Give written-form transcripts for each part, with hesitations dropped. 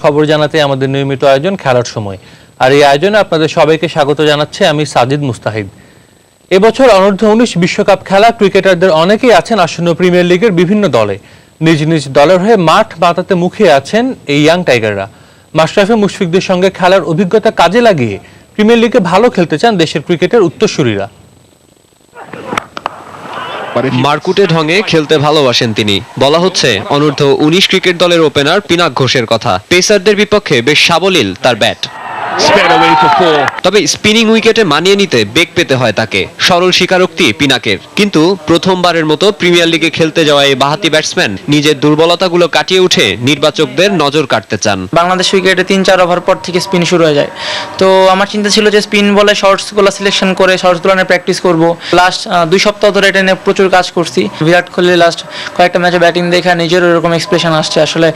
খবর জানাতে আমাদের নিয়মিত আয়োজন খেলার সময়। আর এই আয়োজনে আপনাদের সবাইকে স্বাগত জানাচ্ছি আমি সাজিদ মুস্তাহিদ। এবছর অনূর্ধ্ব-19 বিশ্বকাপ খেলা ক্রিকেটারদের অনেকেই আছেন আসন্ন প্রিমিয়ার লিগের বিভিন্ন দলে। নিজ নিজ দলের হয়ে মাঠ বাঁধাতে মুখিয়ে আছেন এই ইয়াং টাইগাররা। মাশরাফি মুশফিকদের সঙ্গে খেলার অভিজ্ঞতা কাজে লাগিয়ে প্রিমিয়ার লিগে ভালো খেলতে চান দেশের ক্রিকেটের উত্তরসূরিরা। মারকুটে ঢঙে খেলতে ভালোবাসেন তিনি। বলা হচ্ছে অনূর্ধ্ব-19 ক্রিকেট দলের ওপেনার পিনাক ঘোষের কথা। পেসারদের বিপক্ষে বেশ সাবলীল তার ব্যাট, তবে স্পিনিং উইকেটে মানিয়ে নিতে বেগ পেতে হয় তাকে। সরল স্বীকারোক্তি পিনাকের, কিন্তু প্রথমবারের মতো প্রিমিয়ার লিগে খেলতে যাওয়া এই বাঁহাতি ব্যাটসম্যান নিজের দুর্বলতাগুলো কাটিয়ে উঠে নির্বাচকদের নজর কাটতে চান। বাংলাদেশ উইকেটে 3-4 ওভার পর থেকে স্পিন শুরু হয়ে যায়, তো আমার চিন্তা ছিল যে স্পিন বলে শর্টসগুলো সিলেকশন করে শর্টসগুলো নিয়ে প্র্যাকটিস করব। লাস্ট 2 সপ্তাহ ধরে এটা নিয়ে প্রচুর কাজ করছি। বিরাট কোহলি লাস্ট কয়েকটা ম্যাচে ব্যাটিং দেখে নিজেরও এরকম এক্সপ্রেশন আসছে, আসলে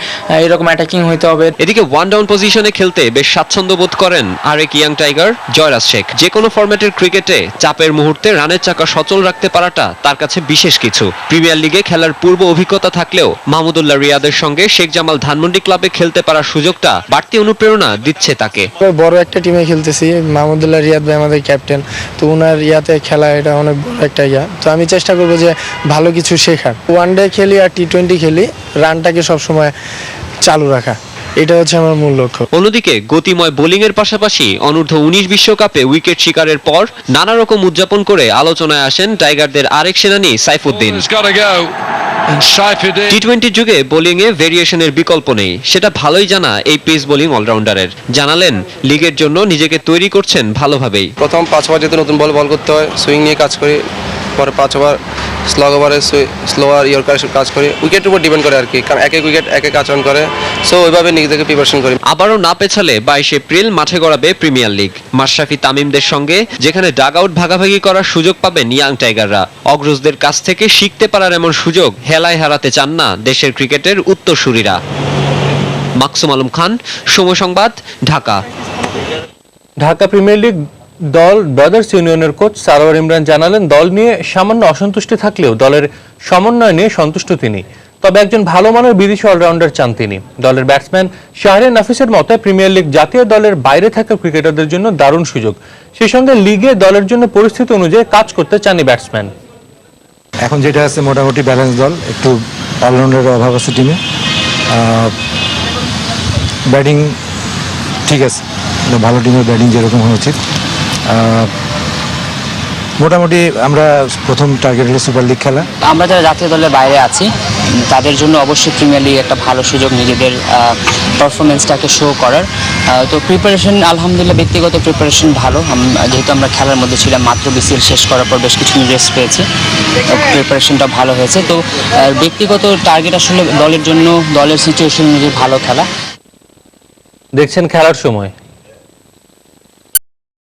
এরকম অ্যাটাকিং হইতে হবে। এদিকে ওয়ান ডাউন পজিশনে খেলতে বেশ স্বাচ্ছন্দ্য বোধ করেন আরেক ইয়াং টাইগার জয়রাজ শেখ। যে কোনো ফরম্যাটের ক্রিকেটে চাপের মুহূর্তে রানের চাকা সচল রাখতে পারাটা তার কাছে বিশেষ কিছু। প্রিমিয়ার লিগে খেলার পূর্ব অভিজ্ঞতা থাকলেও মাহমুদুল্লাহ রিয়াদের সঙ্গে শেখ জামাল ধানমন্ডি ক্লাবে খেলতে পারার সুযোগটা বাড়তি অনুপ্রেরণা দিচ্ছে তাকে। বড় একটা টিমে খেলতেছি, মাহমুদুল্লাহ রিয়াদ ভাই আমাদের ক্যাপ্টেন, তো ওনার ইয়াতে খেলা এটা অনেক বড় একটা ইয়া। তো আমি চেষ্টা করবো যে ভালো কিছু শেখার। ওয়ানডে খেলি আর টি20 খেলি, রানটাকে সবসময় চালু রাখা, এটা হচ্ছে আমার মূল লক্ষ্য। অন্যদিকে গতিময় বোলিং এর পাশাপাশি অনূর্ধ্ব-19 বিশ্বকাপে উইকেট শিকারের পর নানা রকম উদযাপন করে আলোচনায় আসেন টাইগারদের আরেক সেনানী সাইফুদ্দিন। টি20 যুগে বোলিং এ ভেরিয়েশনের বিকল্প নেই, সেটা ভালোই জানা এই পেস বোলিং অলরাউন্ডারের। জানালেন লিগের জন্য নিজেকে তৈরি করছেন ভালোভাবেই। প্রথম 5 ওভার যেহেতু নতুন বল করতে হয়, সুইং নিয়ে কাজ করি, পরে 5 ওভার স্লগ ওভারে স্লোয়ার ইয়র্কারের কাজ করি। উইকেটের উপর ডিপেন্ড করে আর কি, কারণ এক এক উইকেট এক এক আচরণ করে, সো ওইভাবে নিজেকে প্রিপারেশন করি। আবারও না পেছালে 22 এপ্রিল মাঠে গড়াবে প্রিমিয়ার লিগ। মাশরাফি তামিমদের সঙ্গে যেখানে ডাগ আউট ভাগাভাগি করার সুযোগ পাবেন ইয়াং টাইগাররা। অগ্রজদের কাছ থেকে শিখতে পারার এমন সুযোগ হেলায় হারাতে চান না দেশের ক্রিকেটের উত্তরসূরিরা। মাকসুম আলম খান, সময় সংবাদ, ঢাকা। ঢাকা প্রিমিয়ার লিগ দল ব্রাদার্স ইউনিয়নের কোচ সারোয়ার ইমরান জানালেন দল নিয়ে সামান্য অসন্তুষ্টি থাকলেও দলের সমন্বয় নিয়ে সন্তুষ্ট তিনি। তবে একজন ভালো মানের বিদেশি অলরাউন্ডার চান তিনি। দলের ব্যাটসম্যান শাহরিয়ার নাফিসের মতে প্রিমিয়ার লিগ জাতীয় দলের বাইরে থাকা ক্রিকেটারদের জন্য দারুণ সুযোগ। সেই সঙ্গে লিগে দলের জন্য পরিস্থিতি অনুযায়ী কাজ করতে চান এই ব্যাটসম্যান। এখন যেটা আছে মোটামুটি ব্যালেন্স দল, একটু অলরাউন্ডারের অভাব আছে টিমে। ব্যাটিং ঠিক আছে, ভালো টিমের ব্যাটিং যেরকম হওয়া উচিত। মোটামুটি আমরা প্রথম টার্গেট হলো সুপার লিগ খেলা। আমরা যারা জাতীয় দলের বাইরে আছি তাদের জন্য অবশ্যই প্রিমিয়ার লিগ একটা ভালো সুযোগ নিজেদের পারফরমেন্সটাকে শো করার। তো প্রিপারেশন আলহামদুলিল্লাহ ব্যক্তিগত প্রিপারেশন ভালো, যেহেতু আমরা খেলার মধ্যে ছিলাম, মাত্র বিসিএল শেষ করার পর বেশ কিছু রেস্ট পেয়েছি, প্রিপারেশনটা ভালো হয়েছে। তো ব্যক্তিগত টার্গেট আসলে দলের জন্য দলের সিচুয়েশন অনুযায়ী ভালো খেলা। দেখছেন খেলার সময়।